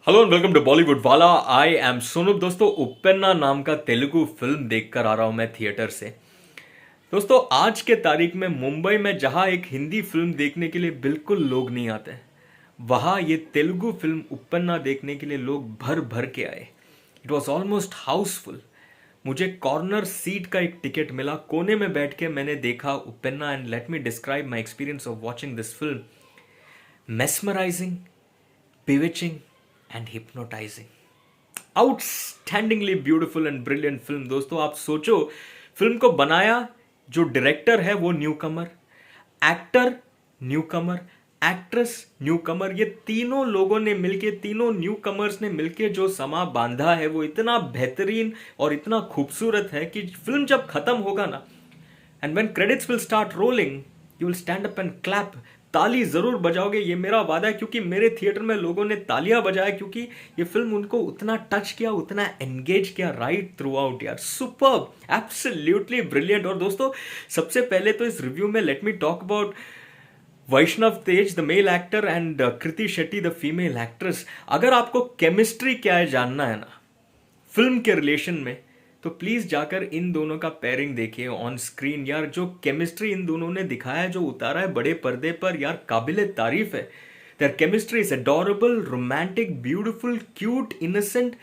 Hello and welcome to Bollywood Wala. I am Sonu. दोस्तों, उपेन्ना नाम का तेलुगु फिल्म देखकर आ रहा हूं मैं थिएटर से। दोस्तों, आज के तारीख में मुंबई में जहां एक हिंदी फिल्म देखने के लिए बिल्कुल लोग नहीं आते, वहां ये तेलुगु फिल्म उपेन्ना देखने के लिए लोग भर भर के आए। It was almost Housefull. मुझे कॉर्नर सीट का एक टिकट मिला, कोने में बैठ के मैंने देखा Uppena. And let me describe my experience of watching this film. Mesmerising, bewitching and hypnotizing. Outstandingly beautiful and brilliant film. दोस्तों, आप सोचो, फिल्म को बनाया जो डायरेक्टर है वो न्यू कमर, एक्टर न्यू कमर, एक्ट्रेस न्यू कमर। ये तीनों लोगों ने मिलके, तीनों न्यू कमर्स ने मिलके जो समा बांधा है वो इतना बेहतरीन और इतना खूबसूरत है कि फिल्म जब खत्म होगा ना, and when credits will start rolling, you will stand up and clap. ताली जरूर बजाओगे, ये मेरा वादा है, क्योंकि मेरे थिएटर में लोगों ने तालियां बजाया, क्योंकि ये फिल्म उनको उतना टच किया, उतना एंगेज किया राइट थ्रू आउट। यार, सुपर्ब, एब्सोल्युटली ब्रिलियंट। और दोस्तों, सबसे पहले तो इस रिव्यू में let me talk about Vaishnav Tej the male actor and Krithi Shetty the female actress. अगर आपको केमिस्ट्री क्या है जानना है ना फिल्म के रिलेशन में, तो प्लीज जाकर इन दोनों का पेयरिंग देखिए ऑन स्क्रीन। यार, जो केमिस्ट्री इन दोनों ने दिखाया है, जो उतारा है बड़े पर्दे पर, यार काबिले तारीफ है। Their chemistry is adorable, romantic, beautiful, cute, innocent,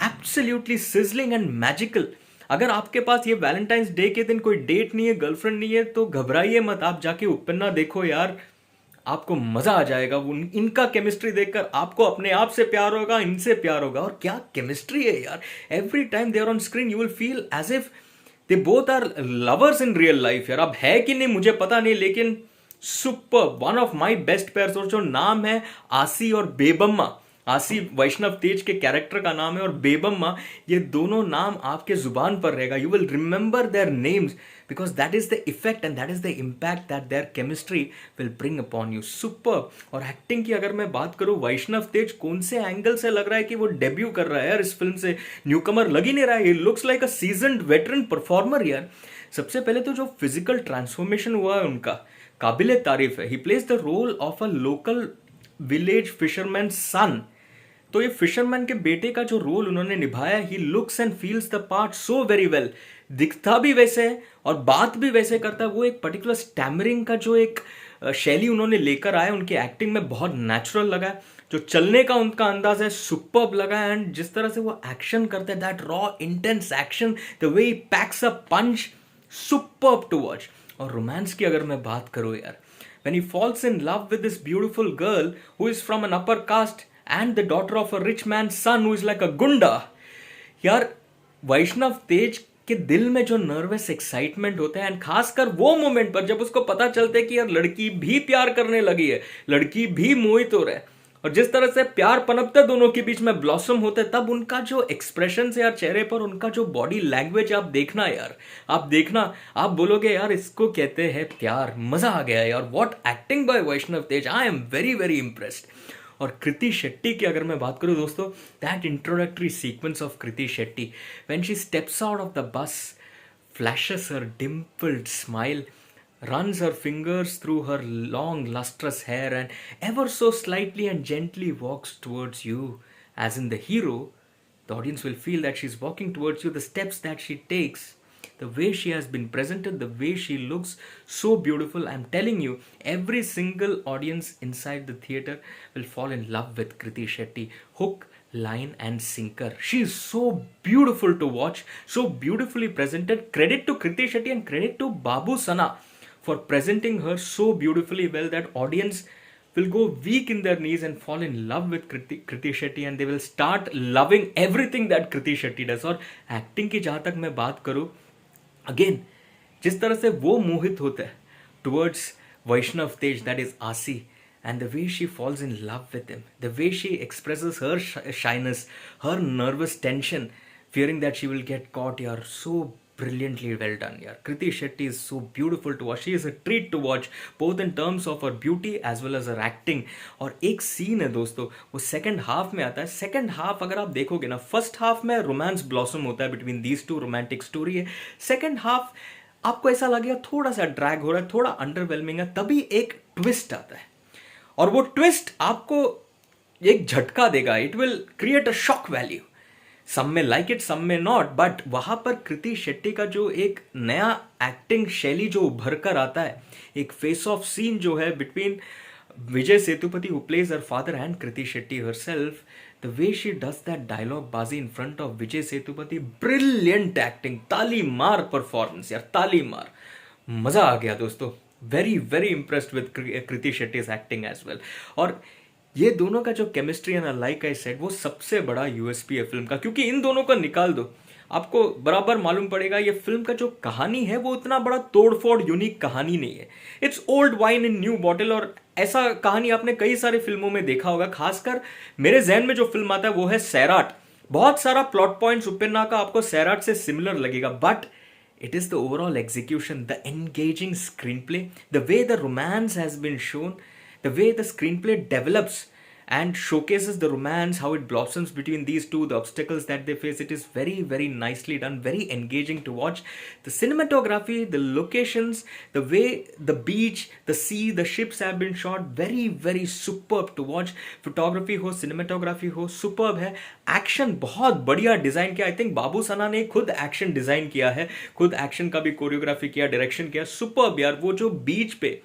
absolutely sizzling and magical. अगर आपके पास ये वैलेंटाइंस डे के दिन कोई डेट नहीं है, गर्लफ्रेंड नहीं है, तो घबराइए मत, आप जाके उपेन्ना देखो। यार, आपको मजा आ जाएगा। इनका केमिस्ट्री देखकर आपको अपने आप से प्यार होगा, इनसे प्यार होगा। और क्या केमिस्ट्री है यार! Every time they are on screen you will feel as if they both are lovers in real life. यार, अब है कि नहीं मुझे पता नहीं, लेकिन super, one of my best pairs. और जो नाम है आसी और बेबम्मा, आसी वैष्णव तेज के कैरेक्टर का नाम है, और बेबम्मा, ये दोनों नाम आपके जुबान पर रहेगा। You will remember their names because that is the effect and that is the impact that their chemistry will bring upon you. Super. और एक्टिंग की अगर मैं बात करूं, वैष्णव तेज कौन से एंगल से लग रहा है कि वो डेब्यू कर रहा है यार इस फिल्म से। न्यूकमर लग ही नहीं रहा है, लुक्स लाइक अ सीजन्ड वेटरन परफॉर्मर। यार, सबसे पहले तो जो फिजिकल ट्रांसफॉर्मेशन हुआ है उनका, काबिले तारीफ है। He plays the role of a local village fisherman son. तो ये फिशरमैन के बेटे का जो रोल उन्होंने निभाया, he looks and feels the part so very well. दिखता भी वैसे है और बात भी वैसे करता है। वो एक पर्टिकुलर स्टैमरिंग का जो एक शैली उन्होंने लेकर आए, उनकी एक्टिंग में बहुत नेचुरल लगा। जो चलने का उनका अंदाज है, सुपर्ब लगा। एंड जिस तरह से वो एक्शन करते हैं, that raw intense action, the way he packs a punch, superb to watch. और रोमांस की अगर मैं बात करूं यार, when he falls in love with this beautiful girl who is from an upper caste and the daughter of a rich man's son who is like a gunda, यार वैष्णव तेज के दिल में जो नर्वस एक्साइटमेंट होता है, एंड खासकर वो moment पर जब उसको पता चलता है कि यार लड़की भी प्यार करने लगी है, लड़की भी मोहित हो रहा है, और जिस तरह से प्यार पनपता है दोनों के बीच में, ब्लॉसम होता है, तब उनका जो एक्सप्रेशन है यार चेहरे पर, उनका जो बॉडी लैंग्वेज आप देखना यार, आप देखना, आप बोलोगे यार इसको कहते हैं प्यार। मजा आ गया यार। What acting by Vaishnav Tej, I am very very impressed. और कृति शेट्टी की अगर मैं बात करूं दोस्तों, that introductory sequence of Kriti Shetty when she steps out of the bus, flashes her dimpled smile, runs her fingers through her long lustrous hair, and ever so slightly and gently walks towards you. As in the hero, the audience will feel that she's walking towards you. The steps that she takes, the way she has been presented, the way she looks so beautiful. I'm telling you, every single audience inside the theater will fall in love with Kriti Shetty. Hook, line and sinker. She is so beautiful to watch, so beautifully presented. Credit to Kriti Shetty and credit to Babu Sana for presenting her so beautifully well that audience will go weak in their knees and fall in love with Kriti Shetty, and they will start loving everything that Kriti Shetty does. और acting की जहाँ तक मैं बात करूँ, again जिस तरह से वो मोहित होता है towards Vaishnav Tej, that is आसी, and the way she falls in love with him, the way she expresses her shyness, her nervous tension, fearing that she will get caught, yaar, so brilliantly well done yaar. Kriti Shetty is so beautiful to watch. She is a treat to watch, both in terms of her beauty as well as her acting. और एक scene है दोस्तों, वो second half में आता है। Second half अगर आप देखोगे ना, फर्स्ट हाफ में रोमांस ब्लॉसम होता है between these two, romantic story है। सेकंड हाफ आपको ऐसा लगेगा थोड़ा सा ड्रैग हो रहा है, थोड़ा अंडरवेलमिंग है, तभी एक ट्विस्ट आता है, और वो ट्विस्ट आपको एक झटका देगा, it will create a shock value. Some may like it, सम में नॉट, बट वहां पर कृति शेट्टी का जो एक नया एक्टिंग शैली जो उभर कर आता है, एक फेस ऑफ सीन जो है between Vijay Sethupathi who plays her father and Krithi Shetty herself, the way she does that dialogue बाजी in front of Vijay Sethupathi, brilliant acting, ताली मार परफॉर्मेंस यार, ताली मार, मजा आ गया दोस्तों। Very very impressed with Kriti Shetty's acting as well. और ये दोनों का जो केमिस्ट्री है ना, लाइक आई सेड, वो सबसे बड़ा यूएसपी है फिल्म का, क्योंकि इन दोनों को निकाल दो, आपको बराबर मालूम पड़ेगा ये फिल्म का जो कहानी है वो इतना बड़ा तोड़फोड़ यूनिक कहानी नहीं है। It's old wine in new bottle, और ऐसा कहानी आपने कई सारे फिल्मों में देखा होगा। खासकर मेरे जहन में जो फिल्म आता है वो है सैराट। बहुत सारा प्लॉट पॉइंट्स उपेन्ना का आपको सैराट से सिमिलर लगेगा, but it is the overall execution, the engaging screenplay, the way the romance has been shown, the way the screenplay develops and showcases the romance, how it blossoms between these two, the obstacles that they face. It is very very nicely done, very engaging to watch. The cinematography, the locations, the way the beach, the sea, the ships have been shot, very very superb to watch. Photography हो, cinematography हो, superb है। Action बहुत बढ़िया design किया, I think बाबू सना ने खुद action design किया है, खुद एक्शन का भी कोरियोग्राफी किया, डायरेक्शन किया, सुपर्ब यार। वो जो बीच पे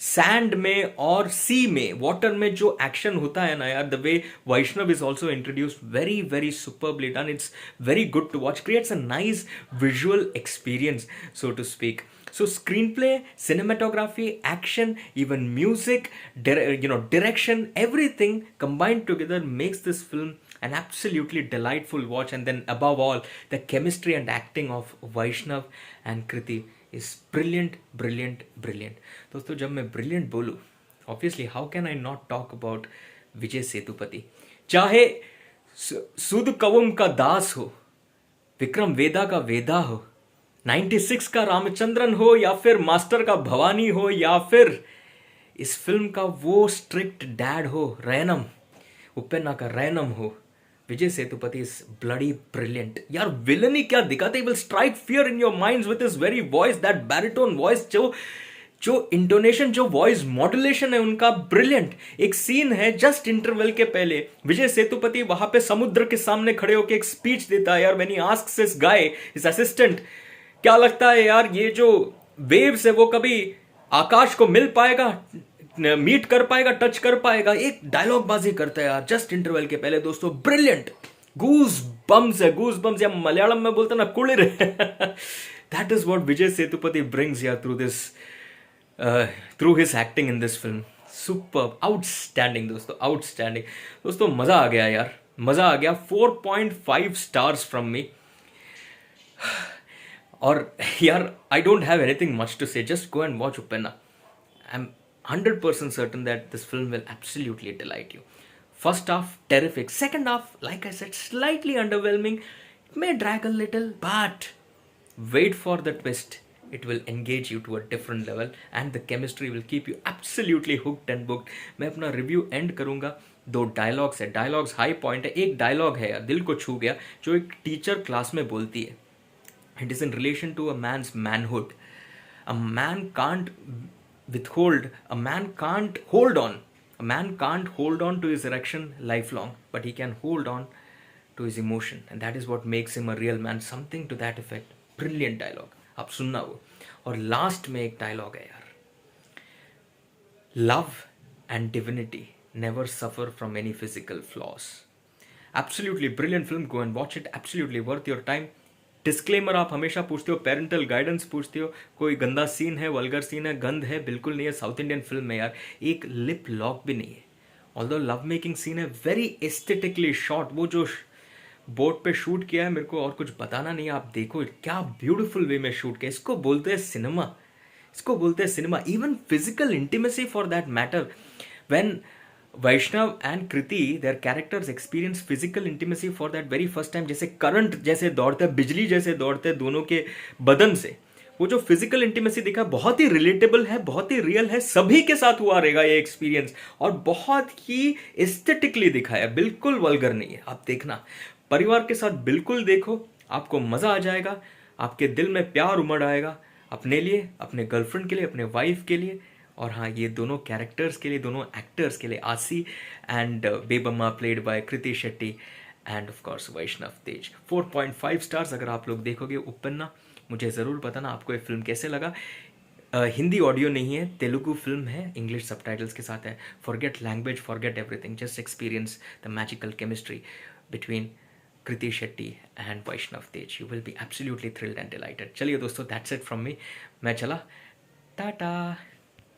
सैंड में और सी में, वाटर में जो एक्शन होता है ना यार, the way Vaishnav is also introduced, very very superbly done, it's very good to watch, creates a nice visual experience so to speak. So screenplay, cinematography, action, even music, direction, everything combined together makes this film an absolutely delightful watch. And then above all, the chemistry and acting of Vaishnav and Kriti is brilliant, brilliant, brilliant. दोस्तों जब मैं brilliant बोलूँ, obviously how can I not talk about Vijay Sethupathi. चाहे सुध कवम का दास हो, विक्रम वेदा का वेदा हो, 96 का रामचंद्रन हो, या फिर मास्टर का भवानी हो, या फिर इस फिल्म का वो स्ट्रिक्ट डैड हो, रैनम, उपेन्ना का रैनम हो, Vijay Sethupathi is bloody brilliant यार. विलन ही क्या दिखाते, will strike fear in your minds with his very voice, that baritone voice, जो इंटोनेशन, जो वॉइस मॉड्यूलेशन है उनका, ब्रिलियंट. एक सीन है जस्ट इंटरवल के पहले, विजय सेतुपति वहां पे समुद्र के सामने खड़े होकर एक स्पीच देता है यार. When he asks his guy, his assistant, क्या लगता है यार ये जो वेव्स है वो कभी आकाश को मिल पाएगा, मीट कर पाएगा, टच कर पाएगा. एक डायलॉग बाजी करता है यार जस्ट इंटरवल के पहले. दोस्तों ब्रिलियंट, गूज बम्स है, गूज बम्स, या मलयालम में बोलते ना कुളിർ. That is what Vijay Sethupathi brings यार through his acting in this film. Superb, outstanding दोस्तों, आउटस्टैंडिंग. दोस्तों मजा आ गया यार, मजा आ गया. 4.5 स्टार्स फ्रॉम मी. और यार I don't have anything much to say, just go and watch Uppena. I am 100% certain that this film will absolutely delight you. First half terrific, second half like I said slightly underwhelming, it may drag a little, but wait for the twist. It will engage you to a different level and the chemistry will keep you absolutely hooked and booked. मैं अपना review and करूंगा. 2 dialogues है, dialogues high point है. एक dialogue है यार दिल को छू गया, जो एक टीचर क्लास में बोलती है. It is in relation to a man's manhood. A man can't withhold, a man can't hold on. A man can't hold on to his erection lifelong, but he can hold on to his emotion. And that is what makes him a real man. Something to that effect. Brilliant dialogue. आप सुनना वो. और last में एक dialogue है यार. Love and divinity never suffer from any physical flaws. Absolutely brilliant film. Go and watch it. Absolutely worth your time. Disclaimer आप हमेशा पूछते हो, पेरेंटल गाइडेंस पूछते हो, कोई गंदा सीन है, वल्गर सीन है, गंद है, बिल्कुल नहीं है. साउथ इंडियन फिल्म है यार. एक लिप लॉक भी नहीं है. ऑल्दो लव मेकिंग सीन है, वेरी एस्थेटिकली शॉट. वो जो बोट पे शूट किया है, मेरे को और कुछ बताना नहीं है, आप देखो क्या ब्यूटीफुल वे में शूट किया. इसको बोलते हैं सिनेमा, इसको बोलते हैं cinema. Even physical intimacy for that matter. When Vaishnav and Kriti, their characters experience physical intimacy for that very first time. जैसे करंट जैसे दौड़ते हैं, बिजली जैसे दौड़ते हैं दोनों के बदन से, वो जो फिजिकल इंटीमेसी दिखा, बहुत ही रिलेटेबल है, बहुत ही रियल है. सभी के साथ हुआ रहेगा ये एक्सपीरियंस, और बहुत ही एस्थेटिकली दिखाया, बिल्कुल वल्गर नहीं है. आप देखना, परिवार के साथ बिल्कुल देखो, आपको मजा आ जाएगा, आपके दिल में प्यार उमड़ आएगा, अपने लिए, अपने गर्लफ्रेंड के लिए, अपने वाइफ के लिए. और हाँ, ये दोनों कैरेक्टर्स के लिए, दोनों एक्टर्स के लिए, Aasi and Bebamma played by Krithi Shetty and of course Vaishnav Tej. 4.5 stars अगर आप लोग देखोगे उपन्ना। मुझे ज़रूर बताना आपको ये फिल्म कैसे लगा। हिंदी ऑडियो नहीं है, तेलुगु फिल्म है, इंग्लिश सबटाइटल्स के साथ है। Forget language, forget everything, just experience the magical chemistry between Kriti Shetty and Vaishnav Tej. You will be absolutely thrilled and delighted. चलिए दोस्तों, दैट्स इट फ्रॉम मी। मैं चला, टाटा।